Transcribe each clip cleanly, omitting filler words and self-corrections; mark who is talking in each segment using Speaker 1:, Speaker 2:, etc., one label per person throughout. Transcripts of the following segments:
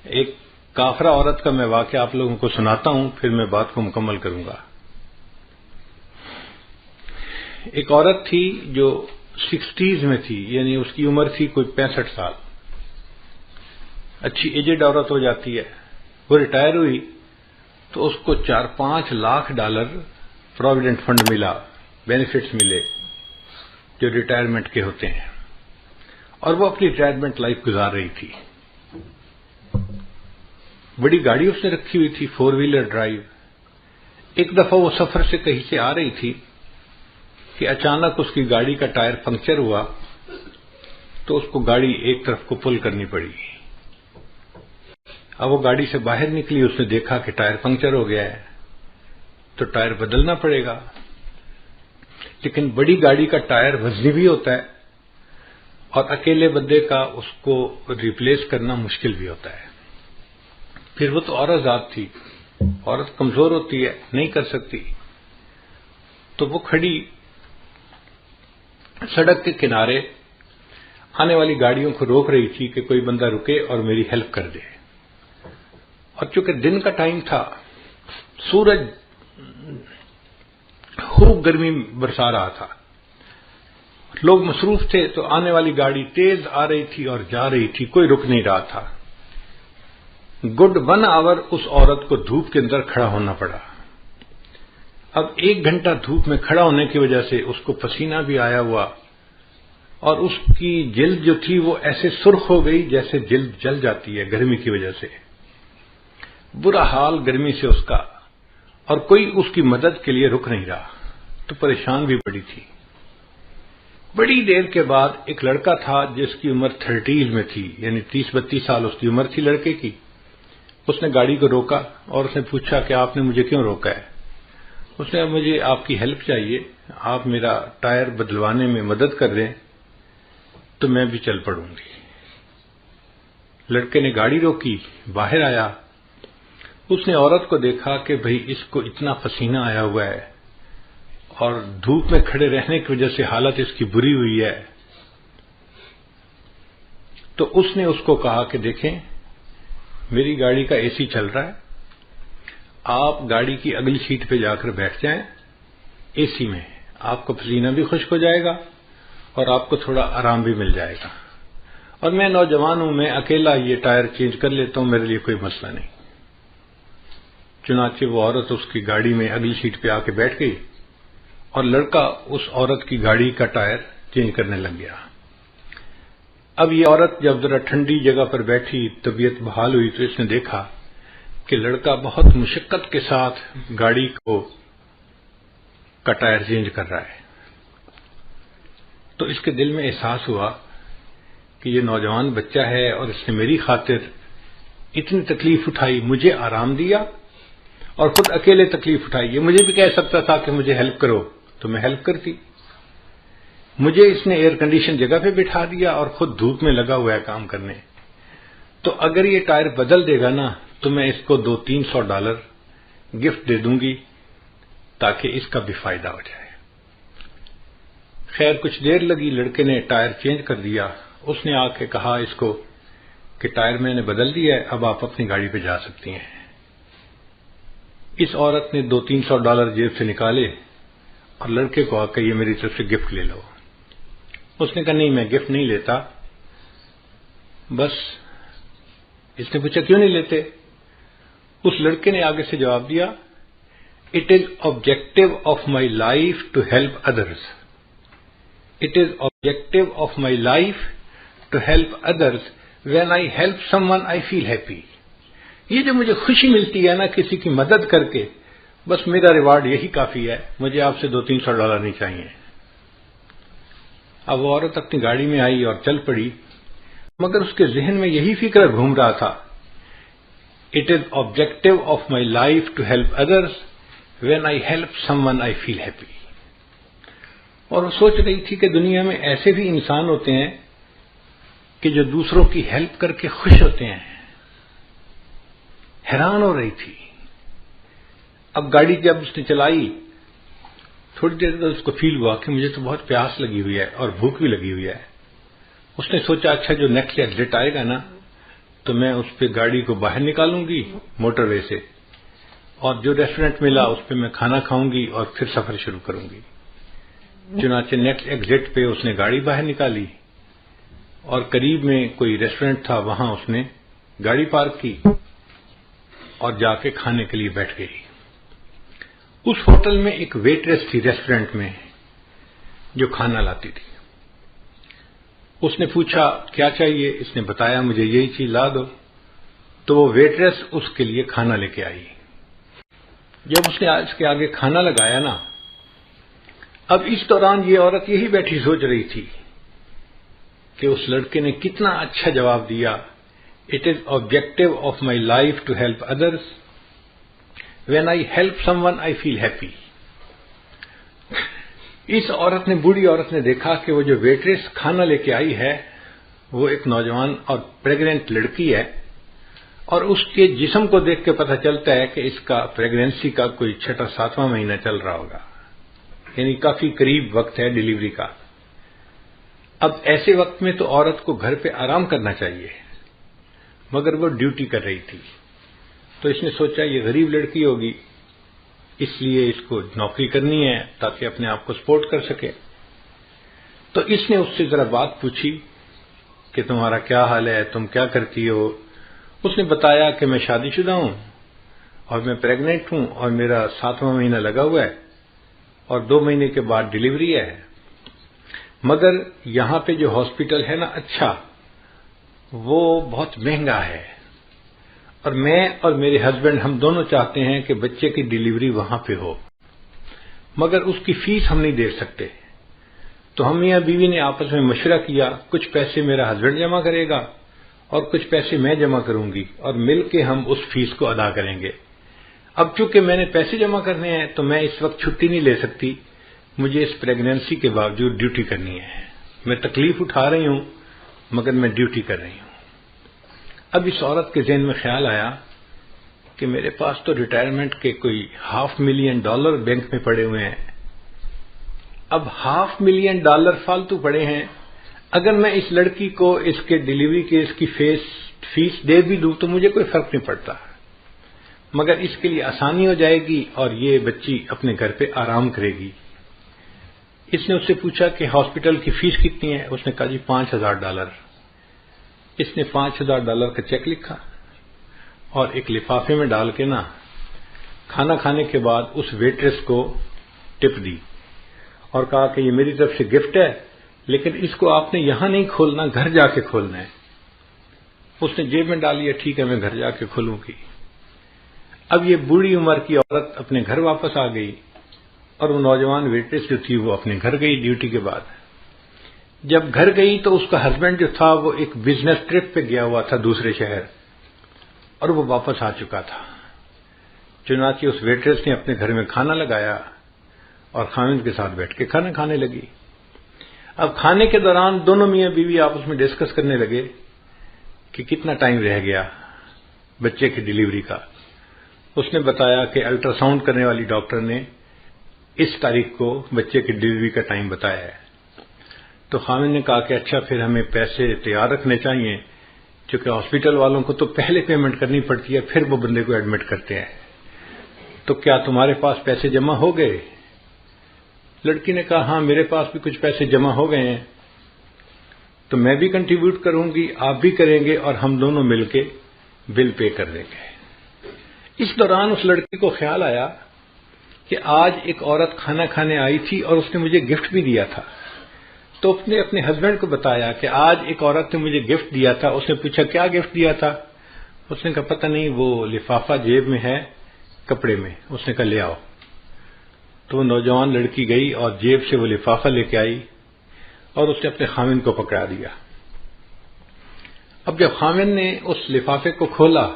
Speaker 1: ایک کافرہ عورت کا میں واقعہ آپ لوگوں کو سناتا ہوں، پھر میں بات کو مکمل کروں گا۔ ایک عورت تھی جو 60s میں تھی، یعنی اس کی عمر تھی کوئی 65 سال، اچھی ایجڈ عورت ہو جاتی ہے۔ وہ ریٹائر ہوئی تو اس کو 4-5 لاکھ ڈالر پروویڈنٹ فنڈ ملا، بینیفٹس ملے جو ریٹائرمنٹ کے ہوتے ہیں، اور وہ اپنی ریٹائرمنٹ لائف گزار رہی تھی۔ بڑی گاڑی اس نے رکھی ہوئی تھی، 4 ویلر ڈرائیو۔ ایک دفعہ وہ سفر سے کہیں سے آ رہی تھی کہ اچانک اس کی گاڑی کا ٹائر پنکچر ہوا، تو اس کو گاڑی ایک طرف کو پل کرنی پڑی۔ اب وہ گاڑی سے باہر نکلی، اس نے دیکھا کہ ٹائر پنکچر ہو گیا ہے، تو ٹائر بدلنا پڑے گا، لیکن بڑی گاڑی کا ٹائر وزنی بھی ہوتا ہے اور اکیلے بندے کا اس کو ریپلیس کرنا مشکل بھی ہوتا ہے۔ پھر وہ تو عورت ذات تھی، عورت کمزور ہوتی ہے، نہیں کر سکتی، تو وہ کھڑی سڑک کے کنارے آنے والی گاڑیوں کو روک رہی تھی کہ کوئی بندہ رکے اور میری ہیلپ کر دے۔ اور چونکہ دن کا ٹائم تھا، سورج خوب گرمی برسا رہا تھا، لوگ مصروف تھے، تو آنے والی گاڑی تیز آ رہی تھی اور جا رہی تھی، کوئی رک نہیں رہا تھا۔ گڈ 1 آور اس عورت کو دھوپ کے اندر کھڑا ہونا پڑا۔ اب 1 گھنٹہ دھوپ میں کھڑا ہونے کی وجہ سے اس کو پسینہ بھی آیا ہوا، اور اس کی جلد جو تھی وہ ایسے سرخ ہو گئی جیسے جلد جل جاتی ہے گرمی کی وجہ سے۔ برا حال گرمی سے اس کا، اور کوئی اس کی مدد کے لیے رک نہیں رہا، تو پریشان بھی بڑی تھی۔ بڑی دیر کے بعد ایک لڑکا تھا جس کی عمر 30s میں تھی، یعنی 30-32 سال اس کی عمر تھی لڑکے کی۔ اس نے گاڑی کو روکا اور اس نے پوچھا کہ آپ نے مجھے کیوں روکا ہے؟ اس نے مجھے آپ کی ہیلپ چاہیے، آپ میرا ٹائر بدلوانے میں مدد کر دیں تو میں بھی چل پڑوں گی۔ لڑکے نے گاڑی روکی، باہر آیا، اس نے عورت کو دیکھا کہ بھئی اس کو اتنا پسینہ آیا ہوا ہے اور دھوپ میں کھڑے رہنے کی وجہ سے حالت اس کی بری ہوئی ہے، تو اس نے اس کو کہا کہ دیکھیں میری گاڑی کا اے سی چل رہا ہے، آپ گاڑی کی اگلی سیٹ پہ جا کر بیٹھ جائیں اے سی میں، آپ کو پسینہ بھی خشک ہو جائے گا اور آپ کو تھوڑا آرام بھی مل جائے گا، اور میں نوجوان ہوں، میں اکیلا یہ ٹائر چینج کر لیتا ہوں، میرے لیے کوئی مسئلہ نہیں۔ چنانچہ وہ عورت اس کی گاڑی میں اگلی سیٹ پہ آ کے بیٹھ گئی اور لڑکا اس عورت کی گاڑی کا ٹائر چینج کرنے لگ گیا۔ اب یہ عورت جب ذرا ٹھنڈی جگہ پر بیٹھی، طبیعت بحال ہوئی، تو اس نے دیکھا کہ لڑکا بہت مشقت کے ساتھ گاڑی کا ٹائر چینج کر رہا ہے۔ تو اس کے دل میں احساس ہوا کہ یہ نوجوان بچہ ہے اور اس نے میری خاطر اتنی تکلیف اٹھائی، مجھے آرام دیا اور خود اکیلے تکلیف اٹھائی۔ یہ مجھے بھی کہہ سکتا تھا کہ مجھے ہیلپ کرو تو میں ہیلپ کرتی، مجھے اس نے ایئر کنڈیشن جگہ پہ بٹھا دیا اور خود دھوپ میں لگا ہوا ہے کام کرنے۔ تو اگر یہ ٹائر بدل دے گا نا تو میں اس کو $200-300 گفٹ دے دوں گی تاکہ اس کا بھی فائدہ ہو جائے۔ خیر کچھ دیر لگی، لڑکے نے ٹائر چینج کر دیا۔ اس نے آ کے کہا اس کو کہ ٹائر میں نے بدل دیا ہے، اب آپ اپنی گاڑی پہ جا سکتی ہیں۔ اس عورت نے $200-300 جیب سے نکالے اور لڑکے کو آ کے یہ میری طرف سے گفٹ لے لو۔ اس نے کہا نہیں میں گفٹ نہیں لیتا، بس۔ اس نے پوچھا کیوں نہیں لیتے؟ اس لڑکے نے آگے سے جواب دیا It is objective of my life to help others. It is objective of my life to help others. When I help someone, I feel happy. یہ جو مجھے خوشی ملتی ہے نا کسی کی مدد کر کے، بس میرا ریوارڈ یہی کافی ہے، مجھے آپ سے $200-300 نہیں چاہیے۔ اب وہ عورت اپنی گاڑی میں آئی اور چل پڑی، مگر اس کے ذہن میں یہی فکر گھوم رہا تھا It is objective of my life to help others. When I help someone, I feel happy. اور وہ سوچ رہی تھی کہ دنیا میں ایسے بھی انسان ہوتے ہیں کہ جو دوسروں کی ہیلپ کر کے خوش ہوتے ہیں۔ حیران ہو رہی تھی۔ اب گاڑی جب اس نے چلائی، تھوڑی دیر بعد اس کو فیل ہوا کہ مجھے تو بہت پیاس لگی ہوئی ہے اور بھوک بھی لگی ہوئی ہے۔ اس نے سوچا اچھا جو نیکسٹ ایگزٹ آئے گا نا تو میں اس پہ گاڑی کو باہر نکالوں گی موٹر وے سے، اور جو ریسٹورینٹ ملا اس پہ میں کھانا کھاؤں گی اور پھر سفر شروع کروں گی۔ چنانچہ نیکسٹ ایگزٹ پہ اس نے گاڑی باہر نکالی اور قریب میں کوئی ریسٹورینٹ تھا، وہاں اس نے گاڑی پارک کی اور جا کے کھانے کے لیے بیٹھ گئی۔ اس ہوٹل میں ایک ویٹریس تھی ریسٹورینٹ میں جو کھانا لاتی تھی۔ اس نے پوچھا کیا چاہیے، اس نے بتایا مجھے یہی چیز لا دو، تو وہ ویٹریس اس کے لیے کھانا لے کے آئی۔ جب اس نے اس کے آگے کھانا لگایا نا، اب اس دوران یہ عورت یہی بیٹھی سوچ رہی تھی کہ اس لڑکے نے کتنا اچھا جواب دیا، it is objective of my life to help others, when I help someone I feel happy. اس عورت نے، بوڑھی عورت نے دیکھا کہ وہ جو ویٹریس کھانا لے کے آئی ہے وہ ایک نوجوان اور پریگننٹ لڑکی ہے، اور اس کے جسم کو دیکھ کے پتہ چلتا ہے کہ اس کا پریگننسی کا کوئی 6واں مہینہ چل رہا ہوگا، یعنی کافی قریب وقت ہے ڈیلیوری کا۔ اب ایسے وقت میں تو عورت کو گھر پہ آرام کرنا چاہیے، مگر وہ ڈیوٹی کر رہی تھی، تو اس نے سوچا یہ غریب لڑکی ہوگی، اس لیے اس کو نوکری کرنی ہے تاکہ اپنے آپ کو سپورٹ کر سکے۔ تو اس نے اس سے ذرا بات پوچھی کہ تمہارا کیا حال ہے، تم کیا کرتی ہو؟ اس نے بتایا کہ میں شادی شدہ ہوں اور میں پریگننٹ ہوں اور میرا 7واں مہینہ لگا ہوا ہے اور 2 مہینے کے بعد ڈیلیوری ہے، مگر یہاں پہ جو ہاسپٹل ہے نا اچھا، وہ بہت مہنگا ہے، اور میں اور میرے ہسبینڈ ہم دونوں چاہتے ہیں کہ بچے کی ڈیلیوری وہاں پہ ہو، مگر اس کی فیس ہم نہیں دے سکتے۔ تو ہم میاں بیوی نے آپس میں مشورہ کیا، کچھ پیسے میرا ہسبینڈ جمع کرے گا اور کچھ پیسے میں جمع کروں گی، اور مل کے ہم اس فیس کو ادا کریں گے۔ اب چونکہ میں نے پیسے جمع کرنے ہیں تو میں اس وقت چھٹی نہیں لے سکتی، مجھے اس پریگننسی کے باوجود ڈیوٹی کرنی ہے، میں تکلیف اٹھا رہی ہوں مگر میں ڈیوٹی کر رہی ہوں۔ اب اس عورت کے ذہن میں خیال آیا کہ میرے پاس تو ریٹائرمنٹ کے کوئی $500,000 بینک میں پڑے ہوئے ہیں، اب $500,000 فالتو پڑے ہیں، اگر میں اس لڑکی کو اس کے ڈیلیوری کے اس کی فیس دے بھی دوں تو مجھے کوئی فرق نہیں پڑتا، مگر اس کے لیے آسانی ہو جائے گی اور یہ بچی اپنے گھر پہ آرام کرے گی۔ اس نے اس سے پوچھا کہ ہاسپٹل کی فیس کتنی ہے؟ اس نے کہا جی $5,000۔ اس نے $5,000 کا چیک لکھا اور ایک لفافے میں ڈال کے نا کھانا کھانے کے بعد اس ویٹریس کو ٹپ دی اور کہا کہ یہ میری طرف سے گفٹ ہے، لیکن اس کو آپ نے یہاں نہیں کھولنا، گھر جا کے کھولنا ہے۔ اس نے جیب میں ڈال لیا، ٹھیک ہے میں گھر جا کے کھولوں گی۔ اب یہ بوڑھی عمر کی عورت اپنے گھر واپس آ گئی اور وہ نوجوان ویٹریس جو تھی وہ اپنے گھر گئی ڈیوٹی کے بعد۔ جب گھر گئی تو اس کا ہسبینڈ جو تھا وہ ایک بزنس ٹرپ پہ گیا ہوا تھا دوسرے شہر، اور وہ واپس آ چکا تھا۔ چنانچہ اس ویٹریس نے اپنے گھر میں کھانا لگایا اور خاوند کے ساتھ بیٹھ کے کھانا کھانے لگی۔ اب کھانے کے دوران دونوں میاں بیوی آپس میں ڈسکس کرنے لگے کہ کتنا ٹائم رہ گیا بچے کی ڈیلیوری کا۔ اس نے بتایا کہ الٹرا ساؤنڈ کرنے والی ڈاکٹر نے اس تاریخ کو بچے کی ڈیلیوری کا ٹائم بتایا ہے۔ تو خاوند نے کہا کہ اچھا پھر ہمیں پیسے تیار رکھنے چاہیے، چونکہ ہاسپٹل والوں کو تو پہلے پیمنٹ کرنی پڑتی ہے پھر وہ بندے کو ایڈمٹ کرتے ہیں، تو کیا تمہارے پاس پیسے جمع ہو گئے؟ لڑکی نے کہا ہاں میرے پاس بھی کچھ پیسے جمع ہو گئے ہیں، تو میں بھی کنٹریبیوٹ کروں گی، آپ بھی کریں گے، اور ہم دونوں مل کے بل پے کر دیں گے۔ اس دوران اس لڑکی کو خیال آیا کہ آج ایک عورت کھانا کھانے آئی تھی اور اس نے مجھے گفٹ بھی دیا تھا، تو اس نے اپنے ہسبینڈ کو بتایا کہ آج ایک عورت نے مجھے گفٹ دیا تھا۔ اس نے پوچھا کیا گفٹ دیا تھا؟ اس نے کہا پتہ نہیں، وہ لفافہ جیب میں ہے کپڑے میں۔ اس نے کہا لے آؤ۔ تو وہ نوجوان لڑکی گئی اور جیب سے وہ لفافہ لے کے آئی اور اس نے اپنے خاوند کو پکڑا دیا۔ اب جب خاوند نے اس لفافے کو کھولا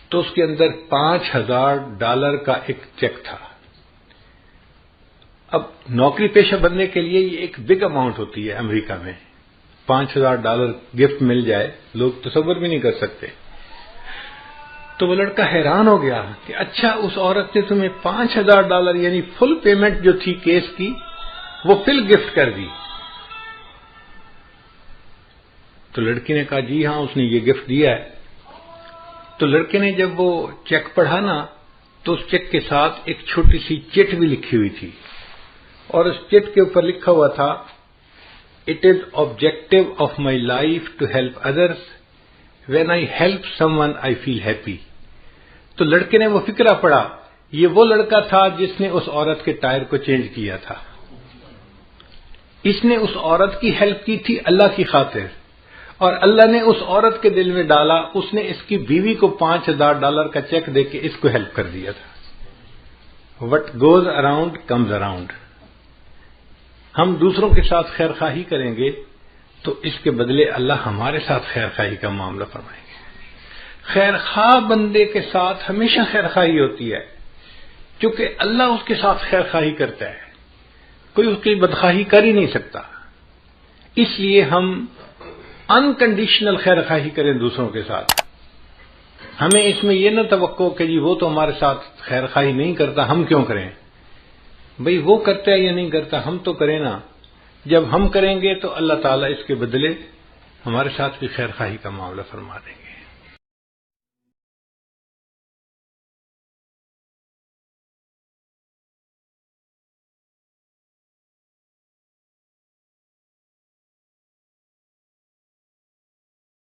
Speaker 1: تو اس کے اندر $5,000 کا ایک چیک تھا۔ اب نوکری پیشہ بننے کے لیے یہ ایک بگ اماؤنٹ ہوتی ہے امریکہ میں، $5,000 گفٹ مل جائے، لوگ تصور بھی نہیں کر سکتے۔ تو وہ لڑکا حیران ہو گیا کہ اچھا اس عورت نے تمہیں $5,000 یعنی فل پیمنٹ جو تھی کیس کی وہ فل گفٹ کر دی۔ تو لڑکی نے کہا جی ہاں اس نے یہ گفٹ دیا ہے۔ تو لڑکے نے جب وہ چیک پڑھا نا تو اس چیک کے ساتھ ایک چھوٹی سی چٹ بھی لکھی ہوئی تھی، اور اس چٹ کے اوپر لکھا ہوا تھا "It is objective of my life to help others. When I help someone I feel happy." تو لڑکے نے وہ فقرہ پڑھا، یہ وہ لڑکا تھا جس نے اس عورت کے ٹائر کو چینج کیا تھا. اس نے اس عورت کی ہیلپ کی تھی اللہ کی خاطر، اور اللہ نے اس عورت کے دل میں ڈالا، اس نے اس کی بیوی کو $5000 کا چیک دے کے اس کو ہیلپ کر دیا تھا. What goes around comes around. ہم دوسروں کے ساتھ خیر خواہی کریں گے تو اس کے بدلے اللہ ہمارے ساتھ خیر خواہی کا معاملہ فرمائیں گے. خیر خواہ بندے کے ساتھ ہمیشہ خیر خواہی ہوتی ہے، کیونکہ اللہ اس کے ساتھ خیر خواہی کرتا ہے، کوئی اس کی بدخواہی کر ہی نہیں سکتا. اس لیے ہم انکنڈیشنل خیر خواہی کریں دوسروں کے ساتھ. ہمیں اس میں یہ نہ توقع کہ جی وہ تو ہمارے ساتھ خیر خواہی نہیں کرتا، ہم کیوں کریں؟ بھئی وہ کرتا ہے یا نہیں کرتا، ہم تو کریں نا. جب ہم کریں گے تو اللہ تعالیٰ اس کے بدلے ہمارے ساتھ بھی خیر خواہی کا معاملہ فرما دیں گے.